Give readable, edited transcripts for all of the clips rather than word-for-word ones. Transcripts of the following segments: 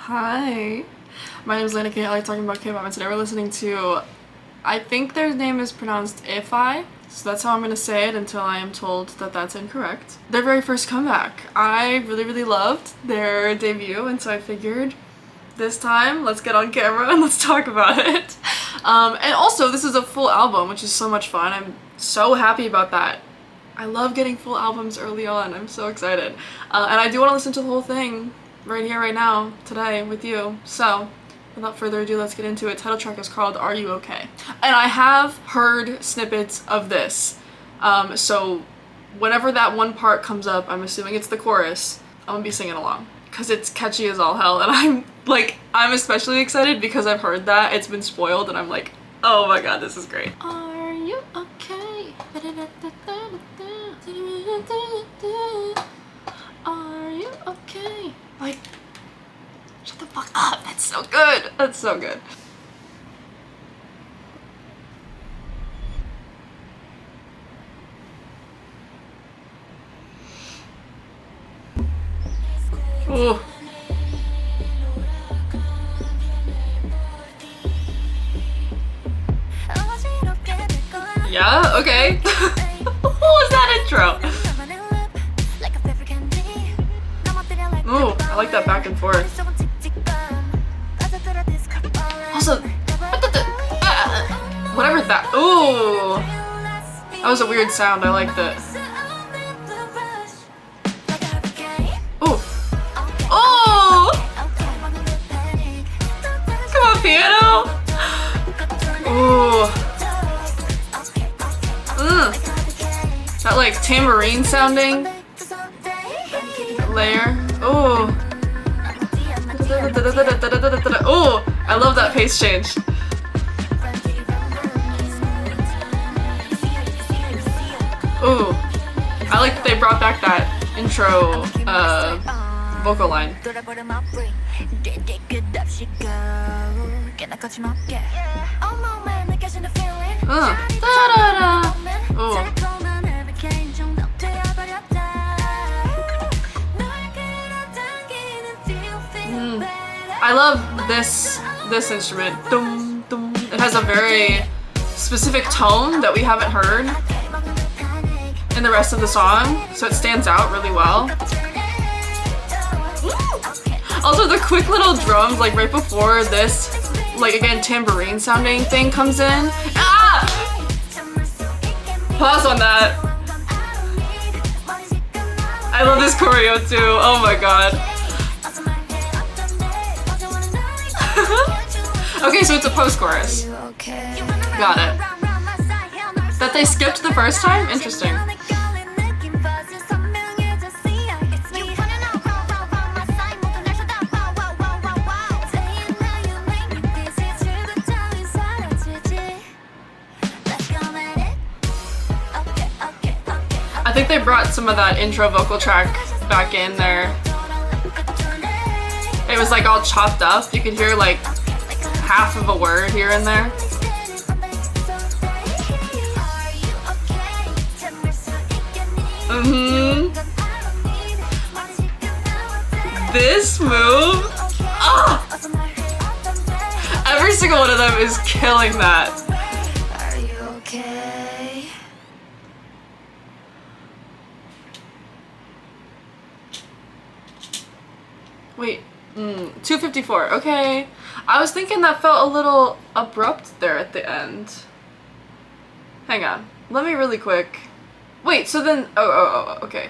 Hi, my name is Lena K. I like talking about K-pop, and today we're listening to, I think their name is pronounced ifeye, so that's how I'm gonna say it until I am told that that's incorrect. Their very first comeback. I really loved their debut, and so I figured this time let's get on camera and let's talk about it. And also this is a full album, which is so much fun. I'm so happy about that. I love getting full albums early on. I'm so excited. And I do want to listen to the whole thing right here, right now, today with you. So without further ado, let's get into it. Title track is called Are You Okay? And I have heard snippets of this. So whenever that one part comes up, I'm assuming it's the chorus, I'm gonna be singing along because it's catchy as all hell. And I'm especially excited because I've heard that. It's been spoiled and I'm like, oh my god, this is great. Are you okay? Are you okay? Like, shut the fuck up. That's so good. That's so good. Ooh. Yeah, okay. What was that intro? Ooh, I like that back and forth. Also, whatever that. Ooh, that was a weird sound. I liked it. Ooh. Oh! Come on, piano. Ooh. That like tambourine sounding layer. Ooh. Ooh, I love that pace change. Ooh, I like that they brought back that intro vocal line. Ooh. I love this instrument. Dum, dum. It has a very specific tone that we haven't heard in the rest of the song, so it stands out really well. Also, the quick little drums, like right before this, like again, tambourine sounding thing comes in. Ah! Pause on that. I love this choreo too. Oh my god. Okay, so it's a post-chorus. Got it. That they skipped the first time? Interesting. I think they brought some of that intro vocal track back in there. It was like all chopped up. You could hear like half of a word here and there. This move, every single one of them is killing that. Are you okay? Wait, 254, okay. I was thinking that felt a little abrupt there at the end. Hang on, let me really quick. Wait, so then, oh, okay.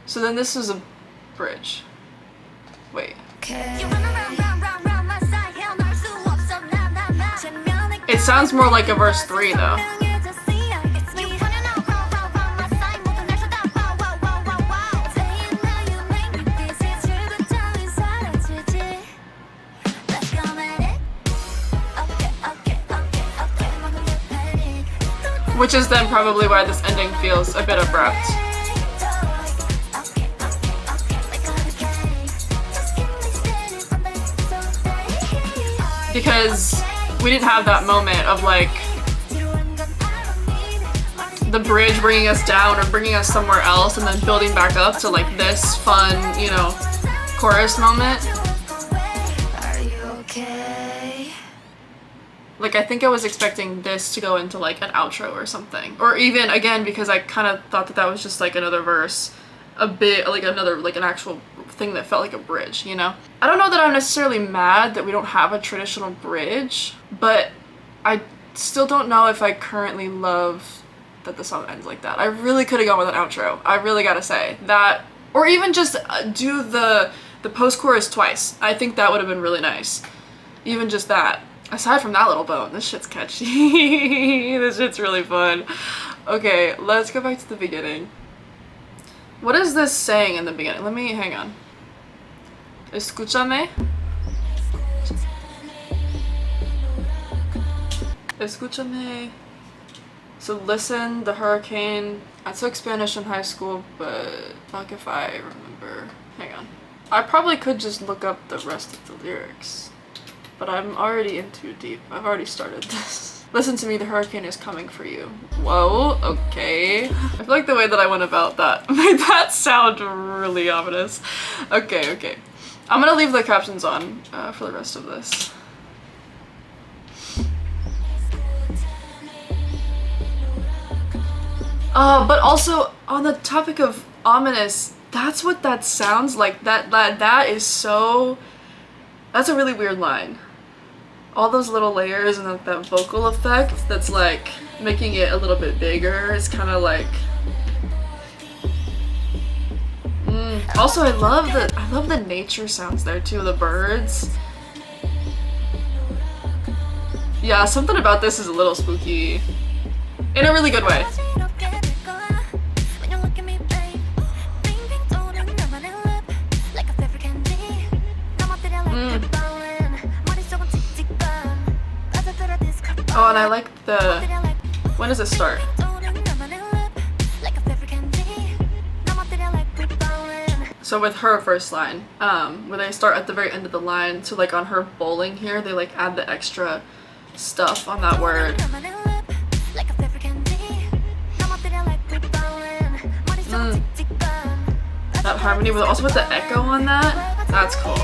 So then this is a bridge. Wait. It sounds more like a verse 3 though. Which is then probably why this ending feels a bit abrupt. Because we didn't have that moment of like the bridge bringing us down or bringing us somewhere else and then building back up to like this fun, you know, chorus moment. Like, I think I was expecting this to go into like an outro or something. Or even, again, because I kind of thought that that was just like another verse, a bit, like another, like an actual thing that felt like a bridge, you know? I don't know that I'm necessarily mad that we don't have a traditional bridge, but I still don't know if I currently love that the song ends like that. I really could have gone with an outro. I really gotta say. That, or even just do the post-chorus twice. I think that would have been really nice. Even just that. Aside from that little bone, this shit's catchy. This shit's really fun. Okay, let's go back to the beginning. What is this saying in the beginning? Let me, hang on. Escúchame. Escúchame. So listen, the hurricane. I took Spanish in high school, but fuck if I remember. Hang on. I probably could just look up the rest of the lyrics, but I'm already in too deep. I've already started this. Listen to me, the hurricane is coming for you. Whoa, okay. I feel like the way that I went about that made that sound really ominous. Okay, okay. I'm gonna leave the captions on for the rest of this. But also, on the topic of ominous, that's what that sounds like. That is so... That's a really weird line. All those little layers and that vocal effect that's like making it a little bit bigger is kind of like... Also, I love the nature sounds there too, the birds. Yeah, something about this is a little spooky. In a really good way. Oh, and I like the... When does it start? So with her first line, where they start at the very end of the line, so like on her bowling here, they like add the extra stuff on that word. That harmony, but also with the echo on that, that's cool.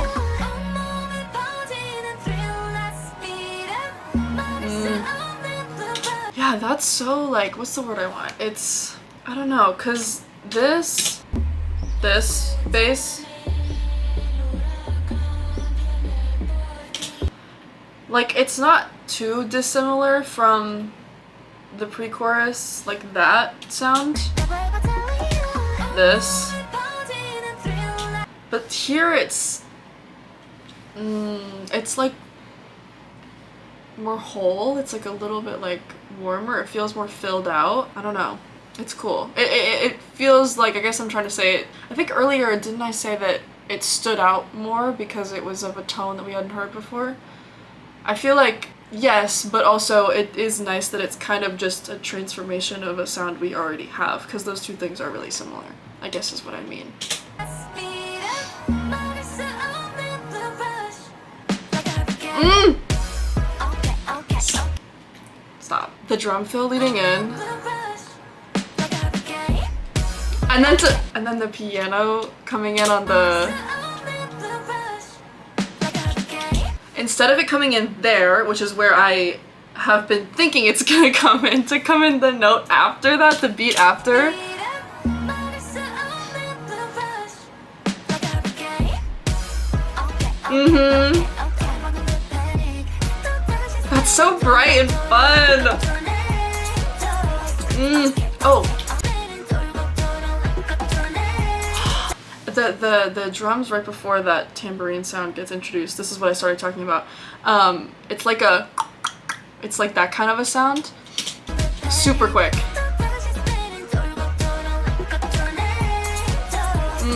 Yeah, that's so like, what's the word I want? It's, I don't know, cause this bass, like it's not too dissimilar from the pre-chorus, like that sound. This. But here it's like more whole. It's like a little bit like warmer. It feels more filled out. I don't know. It's cool. It feels like, I guess I'm trying to say it. I think earlier, didn't I say that it stood out more because it was of a tone that we hadn't heard before? I feel like, yes, but also it is nice that it's kind of just a transformation of a sound we already have, because those two things are really similar, I guess is what I mean. Stop. The drum fill leading in. And then the piano coming in on the... Instead of it coming in there, which is where I have been thinking it's gonna come in, to come in the note after that, the beat after. That's so bright and fun! Oh. The drums right before that tambourine sound gets introduced, this is what I started talking about. It's like that kind of a sound. Super quick.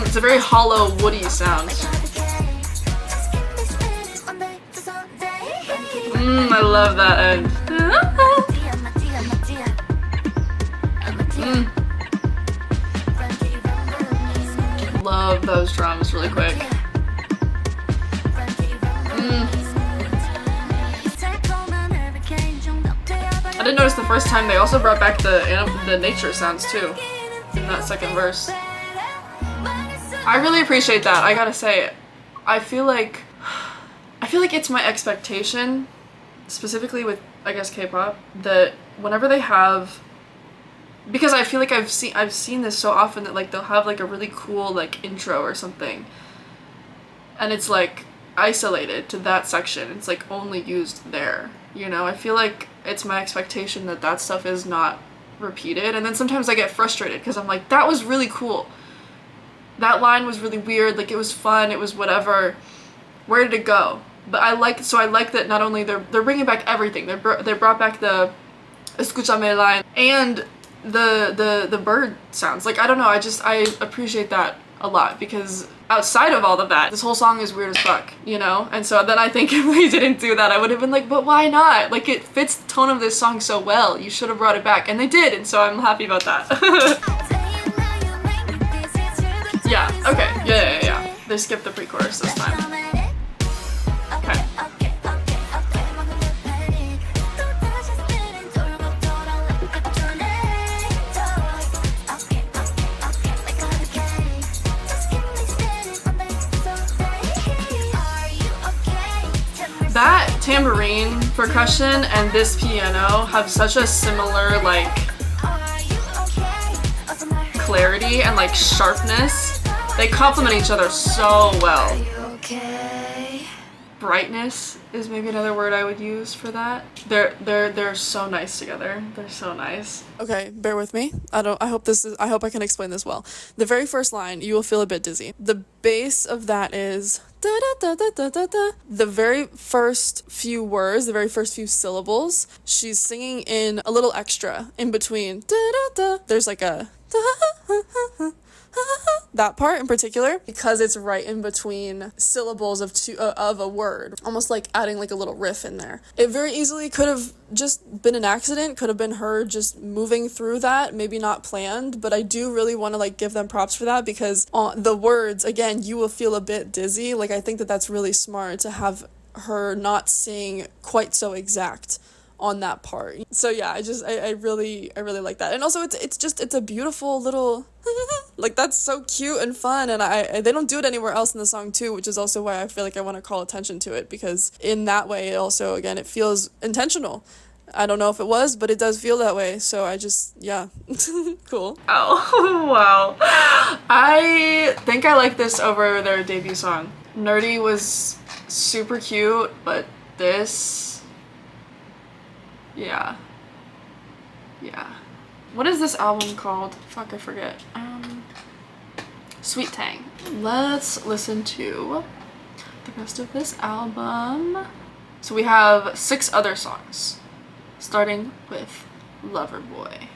It's a very hollow, woody sound. I love that end. Love those drums really quick. I didn't notice the first time they also brought back the nature sounds too in that second verse. I really appreciate that. I gotta say, I feel like it's my expectation specifically with, I guess, K-pop, that whenever they have, because I feel like I've seen this so often that like they'll have like a really cool like intro or something, and it's like isolated to that section. It's like only used there, you know? I feel like it's my expectation that that stuff is not repeated, and then sometimes I get frustrated because I'm like, that was really cool. That line was really weird, like it was fun, it was whatever. Where did it go? But I like that not only they're bringing back everything. They brought back the escúchame line and the bird sounds. Like, I don't know, I appreciate that a lot, because outside of all of that, this whole song is weird as fuck, you know? And so then I think if we didn't do that, I would have been like, but why not? Like, it fits the tone of this song so well. You should have brought it back. And they did, and so I'm happy about that. Yeah, okay. Yeah. They skipped the pre-chorus this time. Okay. That tambourine percussion and this piano have such a similar, like, clarity and, like, sharpness. They complement each other so well. Brightness is maybe another word I would use for that. They're so nice together. They're so nice. Okay, bear with me. I hope I can explain this well. The very first line, you will feel a bit dizzy. The base of that is da da da da da da. The very first few words, the very first few syllables, she's singing in a little extra in between. Da da da. There's like a da, that part in particular, because it's right in between syllables of a word, almost like adding like a little riff in there. It very easily could have just been an accident, could have been her just moving through that, maybe not planned, but I do really want to like give them props for that, because the words, again, you will feel a bit dizzy, like I think that that's really smart to have her not sing quite so exact on that part. So yeah, I really like that. And also it's a beautiful little like, that's so cute and fun, and they don't do it anywhere else in the song too, which is also why I feel like I want to call attention to it, because in that way it also, again, it feels intentional. I don't know if it was, but it does feel that way, so yeah. Cool. Oh, wow. I think I like this over their debut song. Nerdy was super cute, but this, yeah. What is this album called? Fuck, I forget. Sweet Tang. Let's listen to the rest of this album. So we have 6 other songs, starting with Loverboy.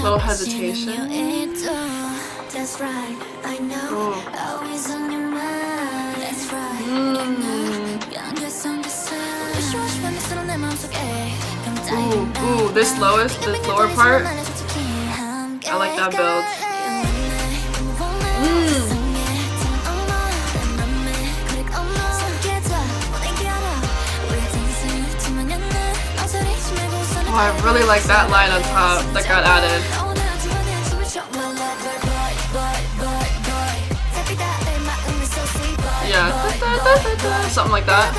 Little hesitation. That's right, I know. Always on your mind. That's right, ooh, this lower part. I like that build. Oh, I really like that line on top that got added. Yeah, something like that.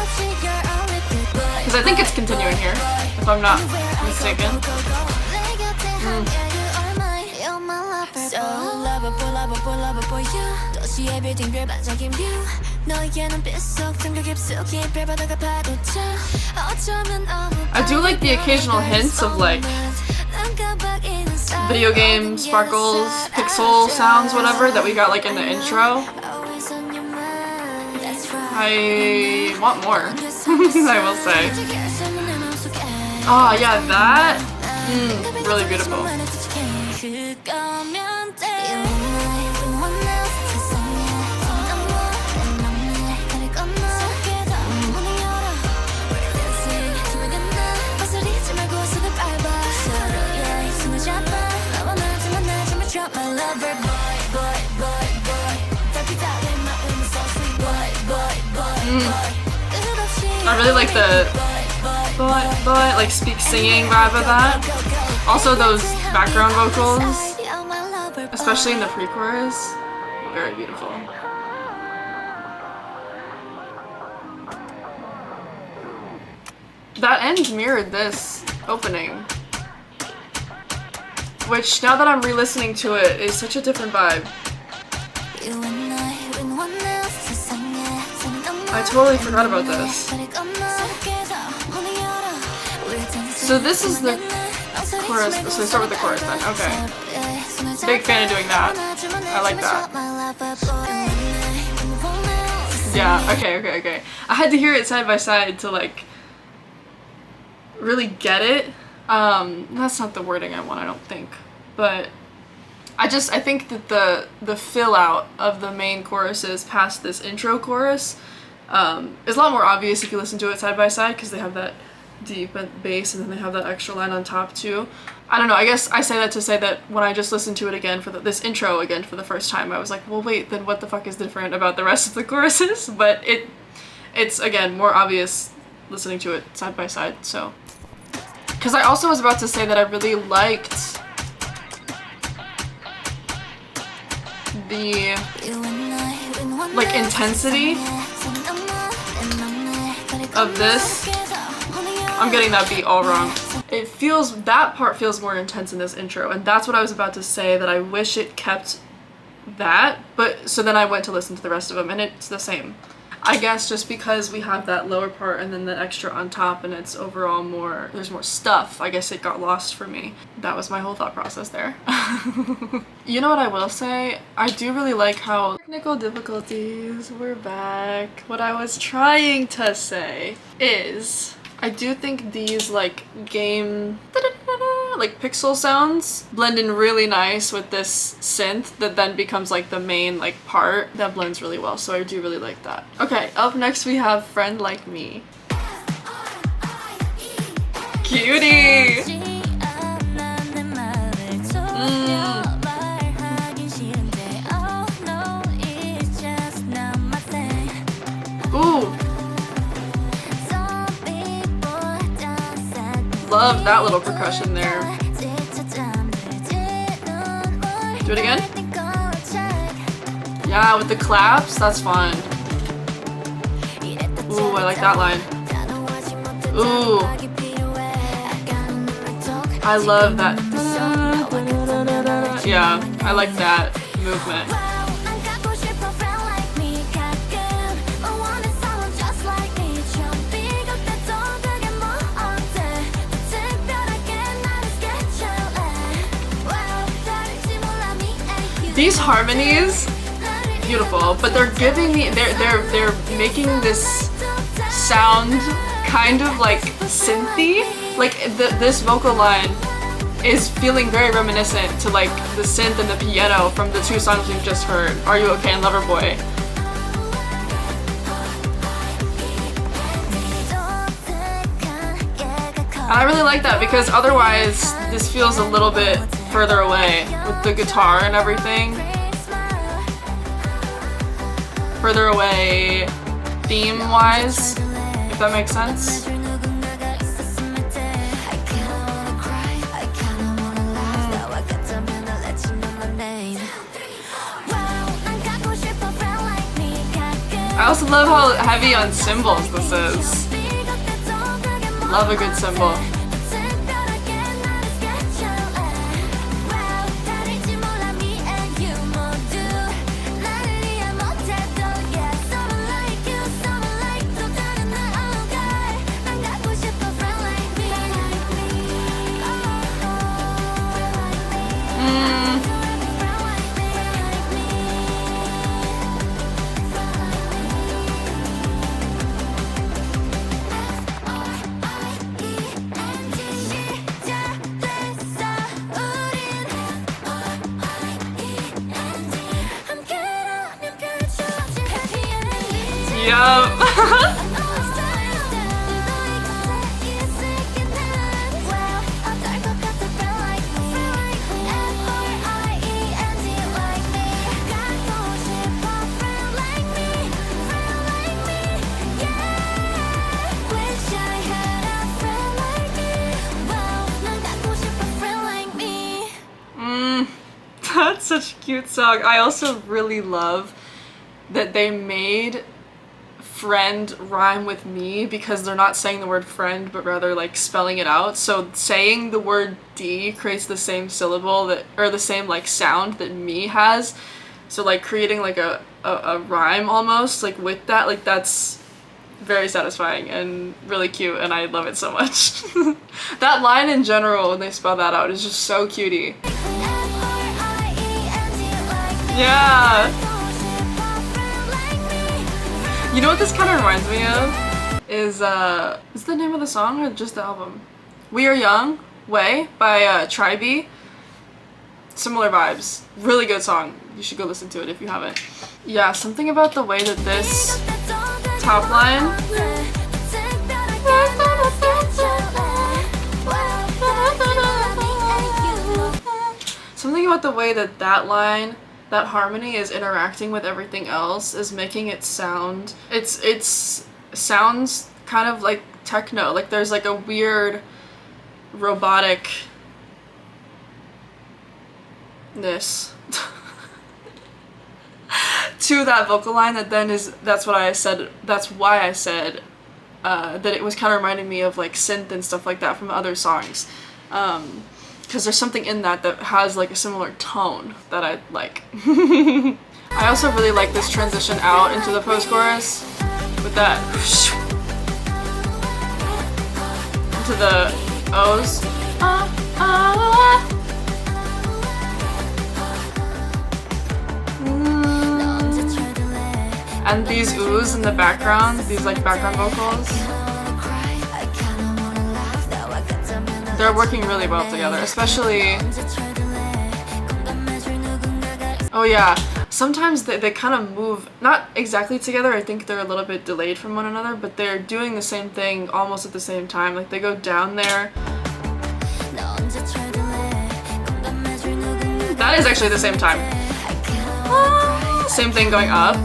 Because I think it's continuing here, if I'm not mistaken. I do like the occasional hints of like video game sparkles, pixel sounds, whatever, that we got like in the intro. I want more, I will say. Oh yeah, that, really beautiful. I really like the like speak singing vibe of that. Also those background vocals, especially in the pre-chorus, very beautiful. That end mirrored this opening, which now that I'm re-listening to it is such a different vibe. I totally forgot about this. So this is the chorus, so they start with the chorus then, okay. Big fan of doing that. I like that. Yeah, okay. I had to hear it side by side to like really get it. That's not the wording I want, I don't think. But I think that the fill out of the main choruses past this intro chorus is a lot more obvious if you listen to it side by side, because they have that deep bass and then they have that extra line on top too. I don't know, I guess I say that to say that when I just listened to it again for this intro again for the first time, I was like, well wait, then what the fuck is different about the rest of the choruses? But it's again more obvious listening to it side by side. So because I also was about to say that I really liked the like intensity of this. I'm getting that beat all wrong. That part feels more intense in this intro, and that's what I was about to say, that I wish it kept that, but so then I went to listen to the rest of them and it's the same. I guess just because we have that lower part and then the extra on top and it's overall more, there's more stuff, I guess it got lost for me. That was my whole thought process there. You know what I will say? I do really like how technical difficulties, we're back. What I was trying to say is I do think these like game like pixel sounds blend in really nice with this synth that then becomes like the main like part that blends really well, so I do really like that. Okay, up next we have Friend Like Me. Cutie! Ooh! Love that little percussion there. Do it again? Yeah, with the claps, that's fun. Ooh, I like that line. Ooh. I love that. Yeah, I like that movement. These harmonies, beautiful, but they're giving me, they're making this sound kind of like synthy. Like this vocal line is feeling very reminiscent to like the synth and the piano from the two songs we've just heard, Are You Okay and Loverboy. And I really like that because otherwise this feels a little bit further away with the guitar and everything. Further away theme-wise, if that makes sense. I also love how heavy on cymbals this is. Love a good cymbal. Yup. such a cute song. I also really love that they made friend rhyme with me because they're not saying the word friend but rather like spelling it out. So saying the word D creates the same syllable that, or the same like sound that me has. So like creating like a rhyme almost like with that, like that's very satisfying and really cute and I love it so much. That line in general when they spell that out is just so cutie. Yeah. You know what this kind of reminds me of? Is the name of the song or just the album? We Are Young, Way by Tribe. Similar vibes. Really good song. You should go listen to it if you haven't. Yeah, something about the way that this top line something about the way that that line, that harmony is interacting with everything else is making it sound, it's sounds kind of like techno, like there's like a weird roboticness to that vocal line that then is, that's why I said that it was kind of reminding me of like synth and stuff like that from other songs. Because there's something in that that has like a similar tone that I like. I also really like this transition out into the post-chorus with that into the O's. And these oohs in the background, these like background vocals. They're working really well together, especially... Oh yeah, sometimes they kind of move, not exactly together, I think they're a little bit delayed from one another, but they're doing the same thing almost at the same time. Like they go down there. That is actually the same time. Same thing going up.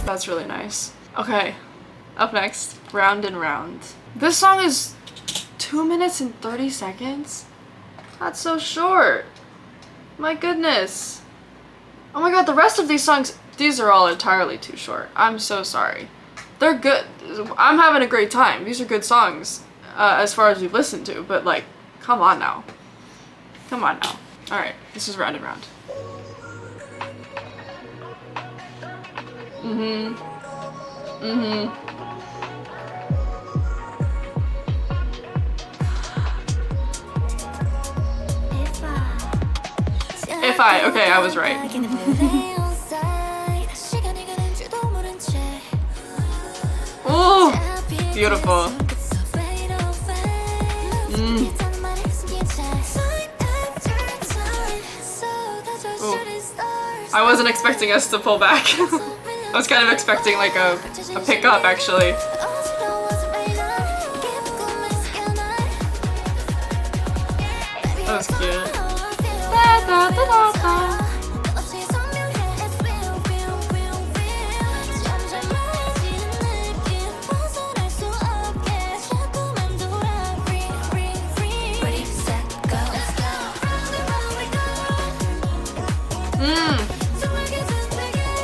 That's really nice. Okay, up next, Round and Round. This song is 2 minutes and 30 seconds? That's so short. My goodness. Oh my god, the rest of these songs, these are all entirely too short. I'm so sorry. They're good. I'm having a great time. These are good songs as far as we've listened to, but like, come on now. Come on now. Alright, this is Round and Round. Ifeye, okay, I was right. Ooh, beautiful. Ooh. I wasn't expecting us to pull back. I was kind of expecting like a pickup actually. That was cute.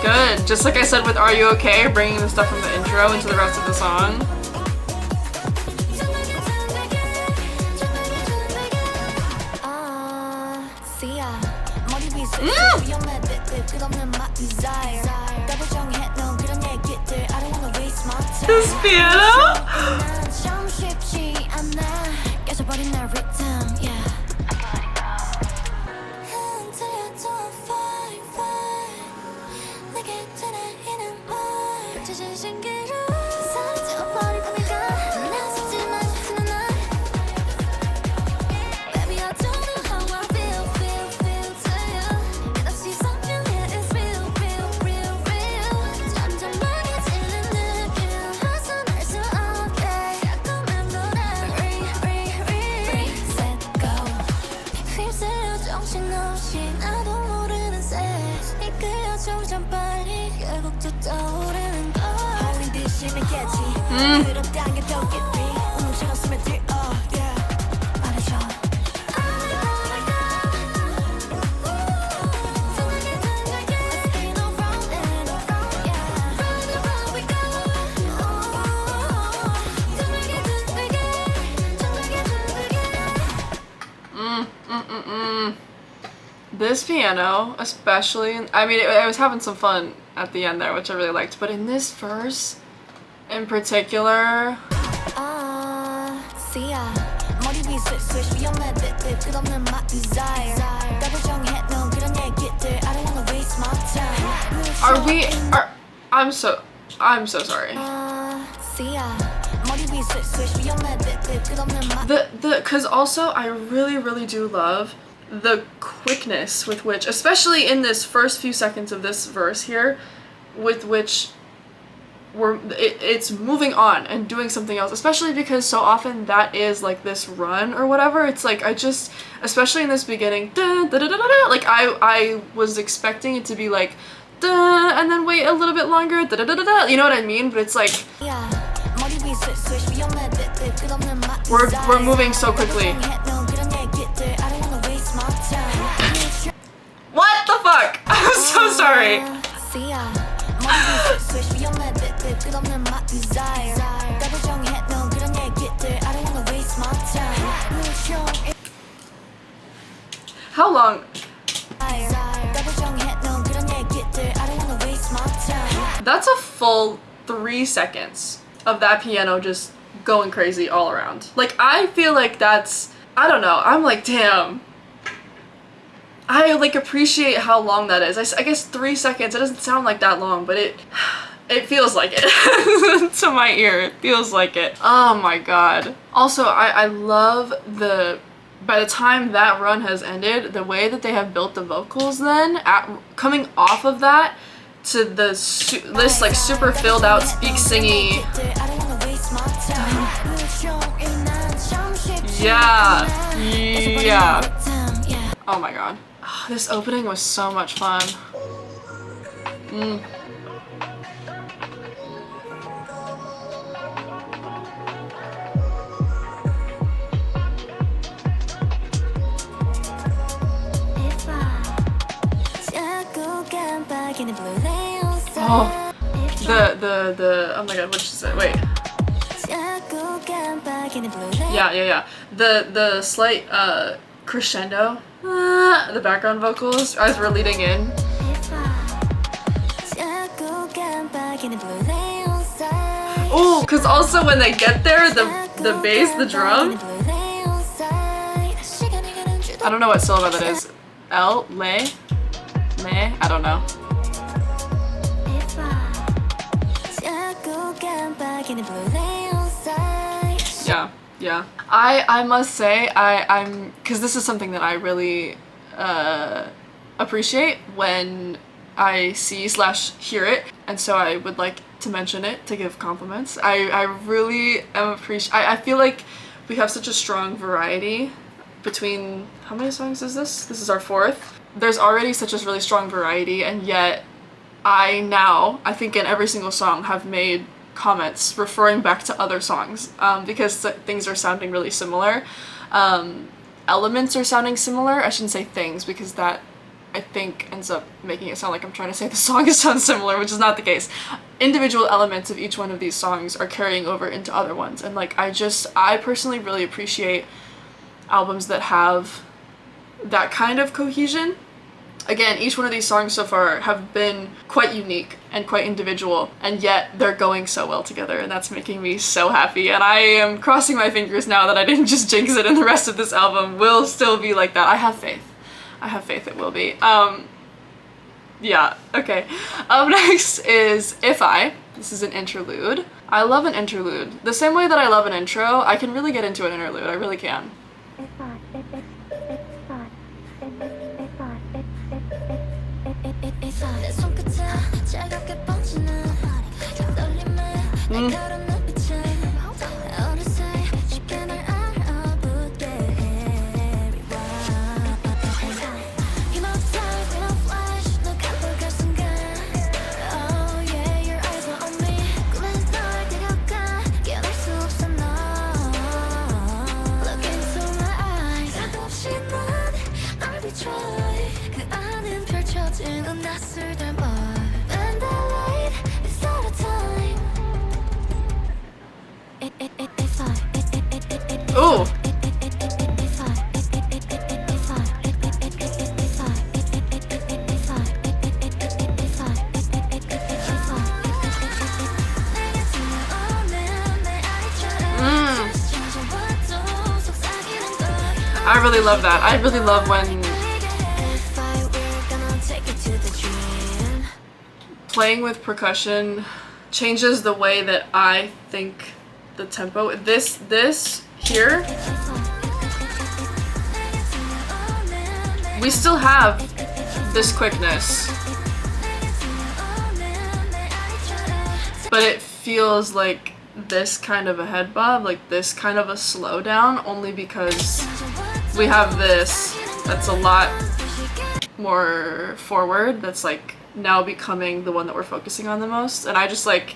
Good. Just like I said with Are You Okay? Bringing the stuff from the intro into the rest of the song. This piano? This piano, especially, I mean, I was having some fun at the end there, which I really liked, but in this verse in particular, I'm so sorry. Cause also I really do love the quickness with which, especially in this first few seconds of this verse here, with which it's moving on and doing something else, especially because so often that is like this run or whatever. It's like especially in this beginning, like I was expecting it to be like and then wait a little bit longer, you know what I mean? But it's like we're moving so quickly. What the fuck? I'm so sorry. How long? That's a full 3 seconds of that piano just going crazy all around. Like, I feel like that's, I don't know, I'm like, damn. I like appreciate how long that is. I guess 3 seconds, it doesn't sound like that long, but it feels like it. To my ear, it feels like it. Oh my god. Also, I love by the time that run has ended, the way that they have built the vocals then, coming off of that to this like super filled out speak singy. Yeah. Oh my god. This opening was so much fun. Oh, oh my god, what should I say? Wait. Yeah. The slight crescendo, the background vocals as we're leading in. Oh, because also when they get there, the bass, the drum. I don't know what syllable that is. Lay? I don't know. Yeah. I must say, I'm because this is something that I really appreciate when I see / hear it, and so I would like to mention it to give compliments. I really am I feel like we have such a strong variety between, how many songs is this? This is our 4th. There's already such a really strong variety, and yet I think in every single song have made comments referring back to other songs because things are sounding really similar. Elements are sounding similar. I shouldn't say things because that I think ends up making it sound like I'm trying to say the song sounds similar, which is not the case. Individual elements of each one of these songs are carrying over into other ones, and like I personally really appreciate albums that have that kind of cohesion. Again, each one of these songs so far have been quite unique and quite individual, and yet they're going so well together, and that's making me so happy. And I am crossing my fingers now that I didn't just jinx it and the rest of this album will still be like that. I have faith. I have faith it will be. Yeah, okay. Up next is Ifeye. This is an interlude. I love an interlude. The same way that I love an intro, I can really get into an interlude. I really can. I really love that. I really love when playing with percussion changes the way that I think the tempo. This here, we still have this quickness, but it feels like this kind of a head bob, like this kind of a slowdown, only because we have this that's a lot more forward, that's like now becoming the one that we're focusing on the most. And I just like,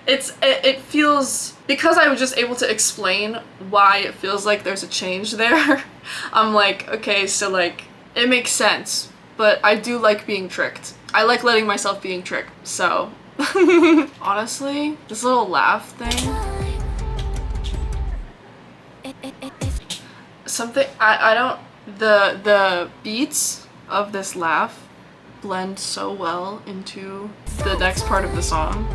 it feels, because I was just able to explain why it feels like there's a change there. I'm like, okay, so like it makes sense, but I do like being tricked. I like letting myself being tricked, so honestly, this little laugh thing, something, I don't, the beats of this laugh blend so well into the next part of the song.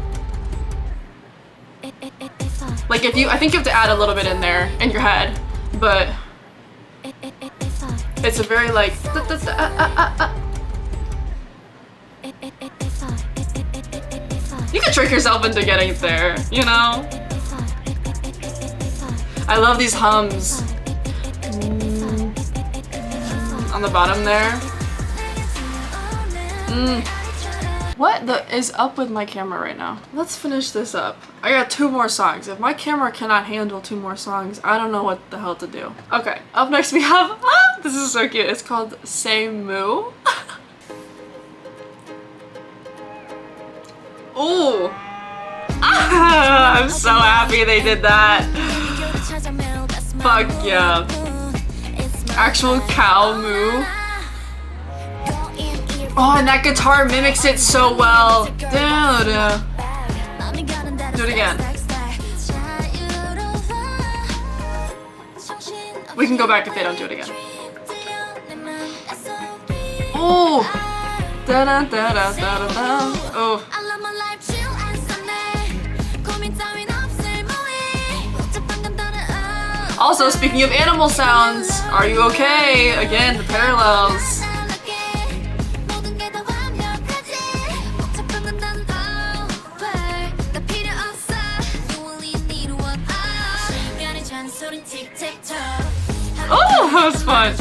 Like if you, I think you have to add a little bit in there in your head, but it's a very like you can trick yourself into getting there, you know? I love these hums on the bottom there. What is up with my camera right now? Let's finish this up. I got 2 more songs. If my camera cannot handle 2 more songs, I don't know what the hell to do. Okay, up next we have, this is so cute. It's called Say Moo. Ooh. I'm so happy they did that. Fuck yeah. Actual cow moo. Oh, and that guitar mimics it so well. Do it again. We can go back if they don't do it again. Oh. Da da da da da da. Oh. Also, speaking of animal sounds, Are You Okay? Again, the parallels. Oh, that was fun.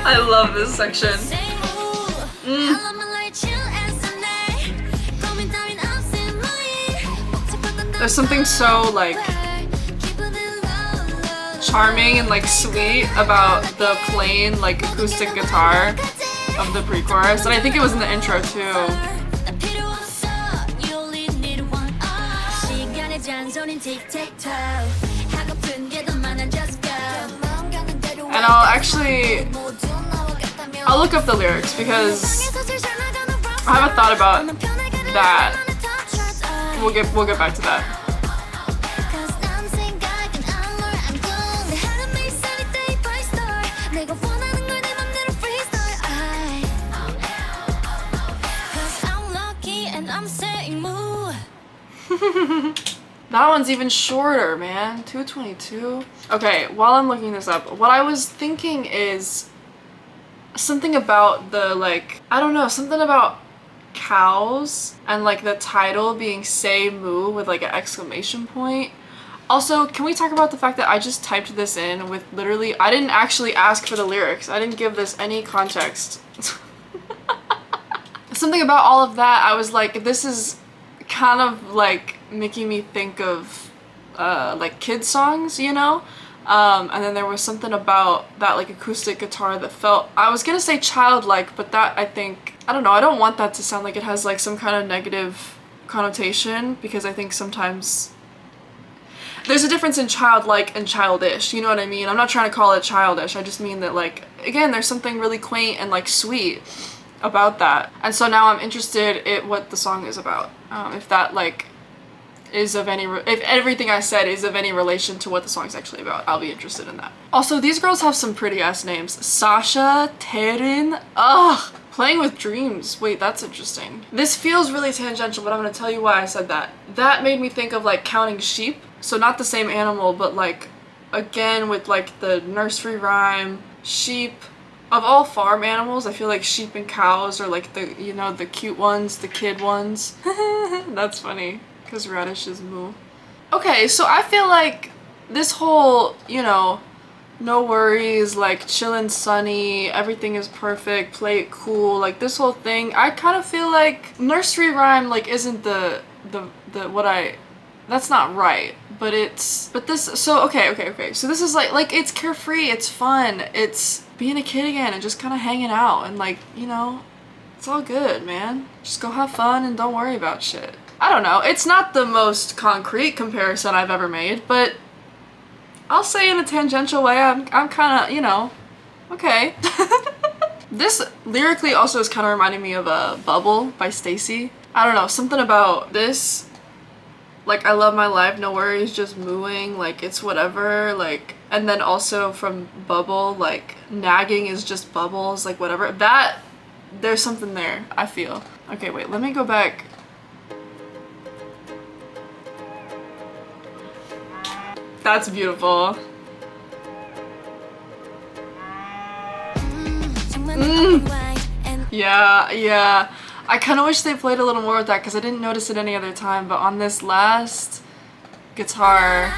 I love this section. There's something so like charming and like sweet about the plain like acoustic guitar of the pre-chorus, and I think it was in the intro too. And I'll look up the lyrics because I haven't thought about that. We'll get back to that. That one's even shorter, man. 2:22. Okay, while I'm looking this up, what I was thinking is something about the like, I don't know, something about cows and like the title being Say Moo with like an exclamation point. Also, can we talk about the fact that I just typed this in with literally, I didn't actually ask for the lyrics. I didn't give this any context. Something about all of that, I was like, this is kind of like making me think of like kids songs, you know? And then there was something about that like acoustic guitar that felt, I was gonna say childlike, but that I think, I don't know, I don't want that to sound like it has like some kind of negative connotation, because I think sometimes There's a difference in childlike and childish, you know what I mean? I'm not trying to call it childish, I just mean that, like, again, there's something really quaint and, like, sweet about that. And so now I'm interested in what the song is about. If that, like, is of any, if everything I said is of any relation to what the song's actually about, I'll be interested in that. Also, these girls have some pretty ass names. Sasha, Terin, ugh! Playing with dreams. Wait, that's interesting. This feels really tangential, but I'm gonna tell you why I said that. That made me think of, like, counting sheep. So not the same animal, but, like, again with, like, the nursery rhyme, sheep. Of all farm animals, I feel like sheep and cows are, like, the, you know, the cute ones, the kid ones. That's funny, because radishes moo. Okay, so I feel like this whole, you know, no worries, like, chillin' sunny, everything is perfect, play it cool, like, this whole thing, I kind of feel like nursery rhyme, like, isn't the what I, that's not right, but it's, but this, so, okay, so this is like, it's carefree, it's fun, it's being a kid again and just kind of hanging out and, like, you know, it's all good, man. Just go have fun and don't worry about shit. I don't know, it's not the most concrete comparison I've ever made, but I'll say in a tangential way, I'm kind of, you know, okay. This lyrically also is kind of reminding me of Bubble by Stacy. I don't know, something about this, like, I love my life, no worries, just mooing, like, it's whatever, like, and then also from Bubble, like, nagging is just bubbles, like, whatever. That, there's something there, I feel. Okay, wait, let me go back. That's beautiful. Yeah. I kind of wish they played a little more with that because I didn't notice it any other time, but on this last guitar,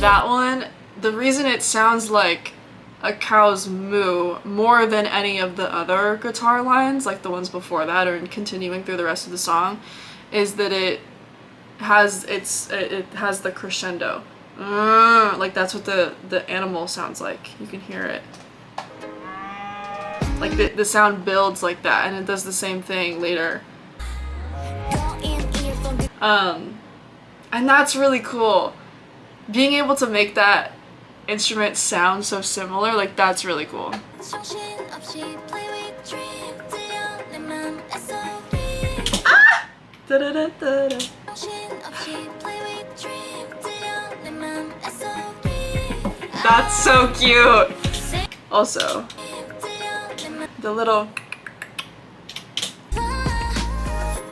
that one, the reason it sounds like a cow's moo more than any of the other guitar lines, like the ones before that or continuing through the rest of the song, is that it has the crescendo. Like, that's what the animal sounds like. You can hear it. Like, the sound builds like that, and it does the same thing later. And that's really cool. Being able to make that instrument sound so similar, like, that's really cool. Ah! Da-da-da-da-da. That's so cute! Also, the little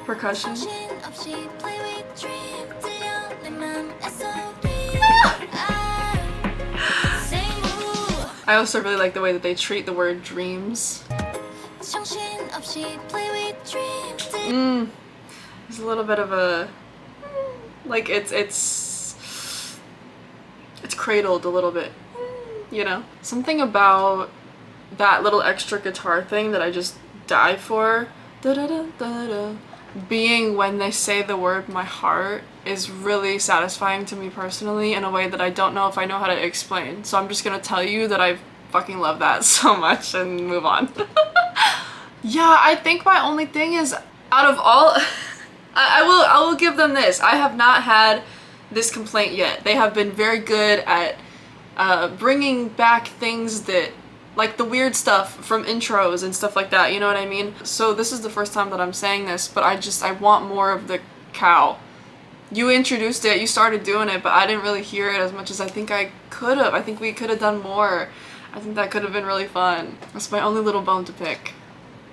percussion. I also really like the way that they treat the word dreams. There's a little bit of a, like, it's cradled a little bit, you know? Something about that little extra guitar thing that I just die for, da-da-da-da-da, being when they say the word my heart, is really satisfying to me personally in a way that I don't know if I know how to explain. So I'm just gonna tell you that I fucking love that so much and move on. Yeah, I think my only thing is, out of all, I will give them this. I have not had this complaint yet. They have been very good at bringing back things that, like the weird stuff from intros and stuff like that, you know what I mean? So this is the first time that I'm saying this, but I want more of the cow. You introduced it, you started doing it, but I didn't really hear it as much as I think I could have. I think we could have done more. I think that could have been really fun. That's my only little bone to pick.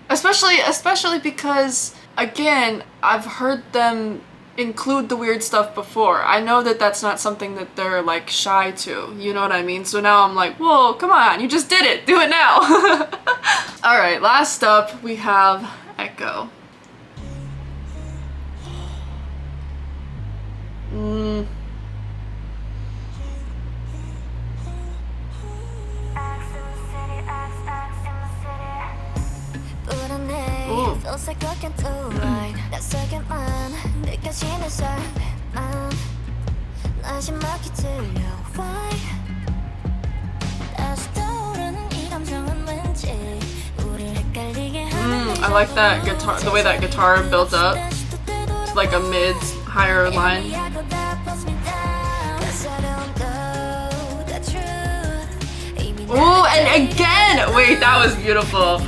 Especially because, again, I've heard them include the weird stuff before. I know that that's not something that they're, like, shy to, you know what I mean? So now I'm like, whoa, come on, you just did it, do it now. Alright, last up we have Echo. I like that guitar, the way that guitar builds up to like a mid, higher line. Oh, and again! Wait, that was beautiful.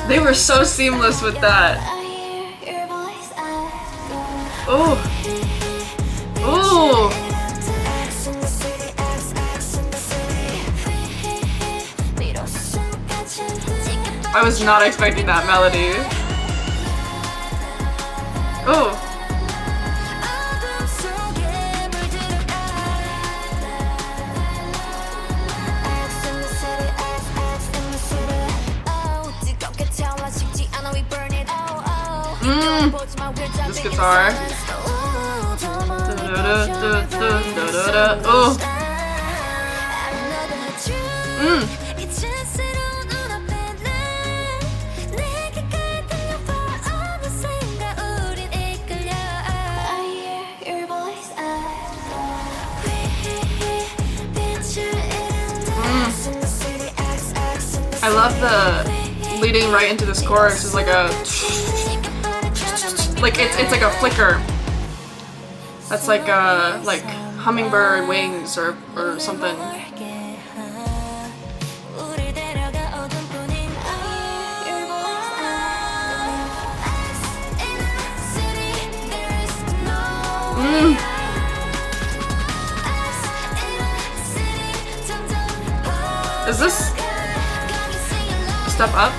They were so seamless with that. Oh. Oh. I was not expecting that melody. Oh. This guitar. Oh. I love the leading right into this chorus is like a it's like a flicker. That's like hummingbird wings or something. Is this step up?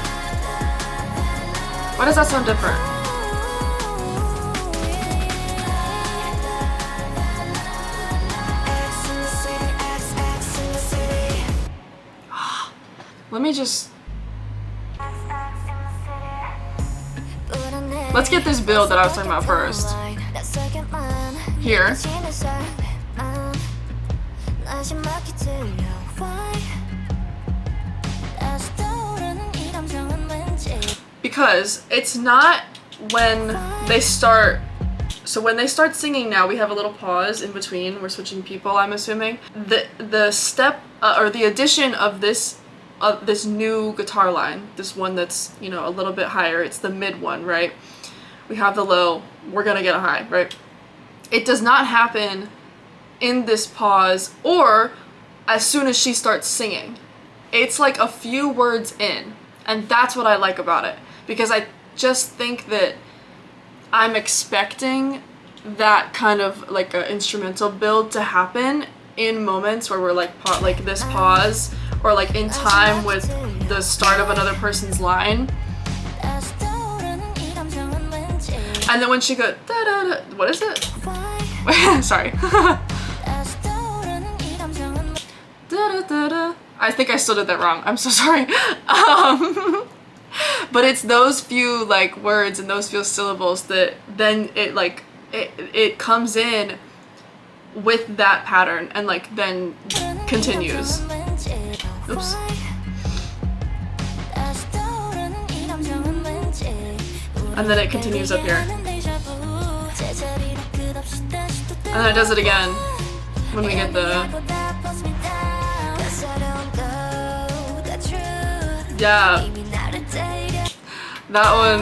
Why does that sound different? Let me just... Let's get this build that I was talking about first. Here. Because it's not when they start... So when they start singing now, we have a little pause in between. We're switching people, I'm assuming. The step, or the addition of this new guitar line, this one that's, you know, a little bit higher, it's the mid one, right? We have the low, we're gonna get a high, right? It does not happen in this pause or as soon as she starts singing. It's like a few words in, and that's what I like about it, because I just think that I'm expecting that kind of like an instrumental build to happen in moments where we're like this pause, or like in time with the start of another person's line. And then when she goes, da, da, da, what is it? Sorry. Da, da, da. I think I still did that wrong. I'm so sorry. But it's those few like words and those few syllables that then it comes in with that pattern and like then continues. Oops. And then it continues up here. And then it does it again when we get the... Yeah. That one...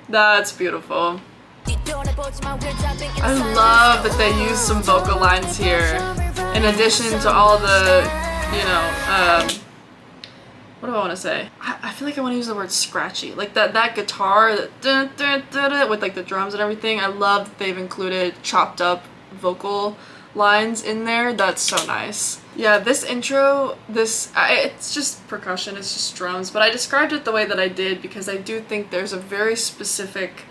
That's beautiful. I love that they use some vocal lines here in addition to all the, you know, what do I want to say? I feel like I want to use the word scratchy. Like that guitar, that dun, dun, dun, dun, with like the drums and everything. I love that they've included chopped up vocal lines in there. That's so nice. Yeah, this intro, it's just percussion, it's just drums, but I described it the way that I did because I do think there's a very specific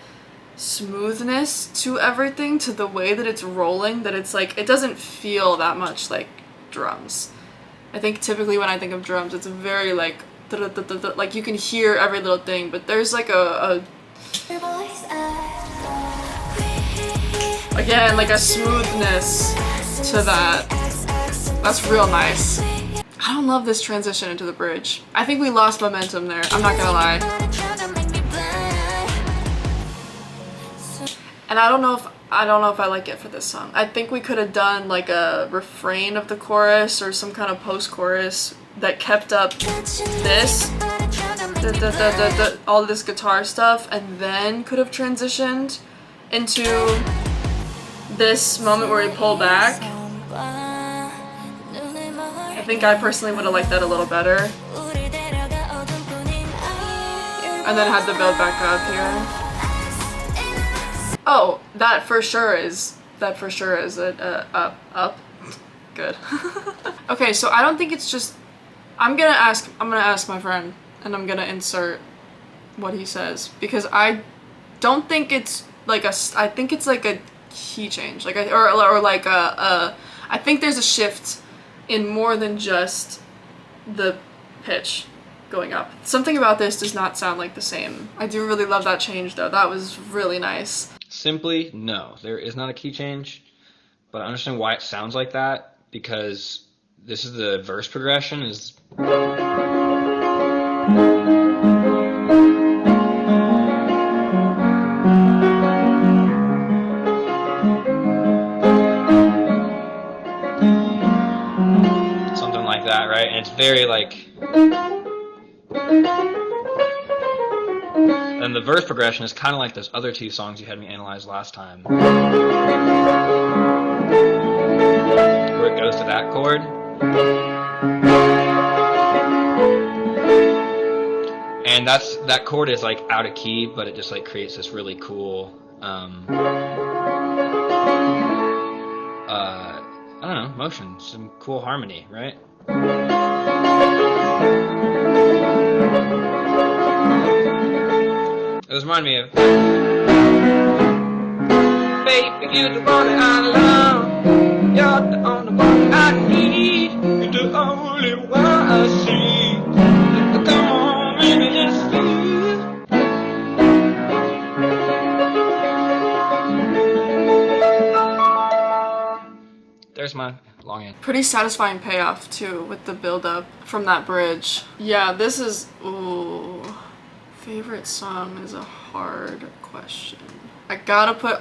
smoothness to everything, to the way that it's rolling, that it's like, it doesn't feel that much like drums. I think typically when I think of drums, it's very like, like you can hear every little thing, but there's like again, like a smoothness to that. That's real nice. I don't love this transition into the bridge. I think we lost momentum there, I'm not gonna lie. And I don't know if I like it for this song. I think we could have done like a refrain of the chorus or some kind of post-chorus that kept up this, all this guitar stuff, and then could have transitioned into this moment where we pull back, I think I personally would have liked that a little better. And then had the build back up here. Oh, that for sure is a up. Good. Okay, so I don't think it's just, I'm gonna ask my friend and I'm gonna insert what he says, because I don't think it's like I think it's like a key change, like or like I think there's a shift in more than just the pitch going up. Something about this does not sound like the same. I do really love that change though. That was really nice. Simply, no, there is not a key change, but I understand why it sounds like that, because this is the verse progression is something like that, right? And it's very like, and the verse progression is kind of like those other two songs you had me analyze last time, where it goes to that chord. And that chord is like out of key, but it just like creates this really cool, I don't know, motion, some cool harmony, right? It was reminding me of, baby, you're the one that I love, you're the only one I need, you're the only one I see, come on, baby, let's leave. There's my long end. Pretty satisfying payoff too with the build up from that bridge. Yeah, this is, ooh. Favorite song is a hard question. I gotta put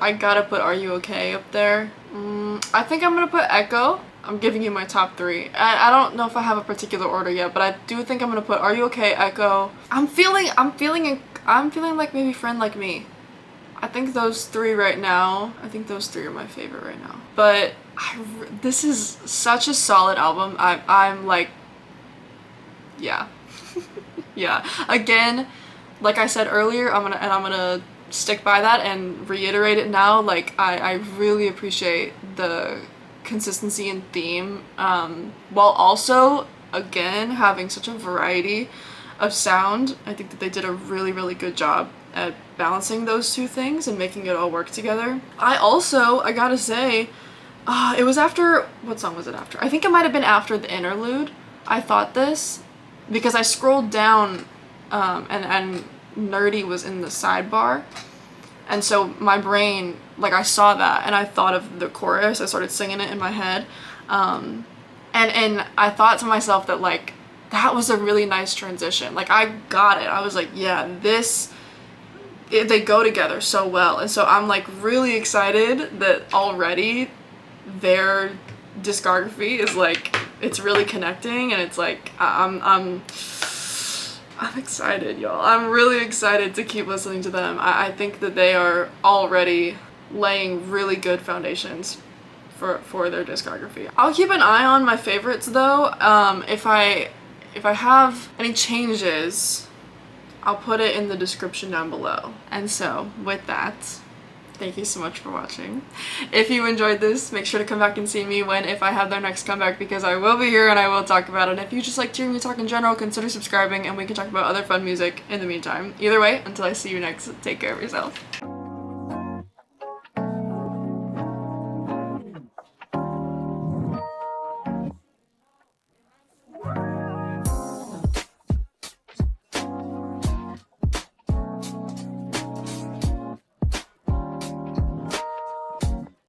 Are You Okay up there. I think I'm gonna put Echo. I'm giving you my top 3. I don't know if I have a particular order yet, but I do think I'm gonna put Are You Okay, Echo. I'm feeling like maybe Friend Like Me. I think those 3 right now. I think those 3 are my favorite right now. But this is such a solid album. I'm like, yeah, yeah. Again, like I said earlier, I'm gonna stick by that and reiterate it now. Like I really appreciate the consistency and theme, while also again having such a variety of sound. I think that they did a really, really good job at balancing those two things and making it all work together. I gotta say, it was after, what song was it after? I think it might have been after the interlude. I thought this, because I scrolled down and Nerdy was in the sidebar, and so my brain, like, I saw that and I thought of the chorus. I started singing it in my head, and I thought to myself that like that was a really nice transition. Like I got it. I was like, yeah, they go together so well. And so I'm like really excited that already their discography is like, it's really connecting, and it's like I'm excited, y'all. I'm really excited to keep listening to them. I think that they are already laying really good foundations for their discography. I'll keep an eye on my favorites though. If I have any changes, I'll put it in the description down below. And so with that, thank you so much for watching. If you enjoyed this, make sure to come back and see me if I have their next comeback, because I will be here and I will talk about it. And if you just like hearing me talk in general, consider subscribing and we can talk about other fun music in the meantime. Either way, until I see you next, take care of yourself.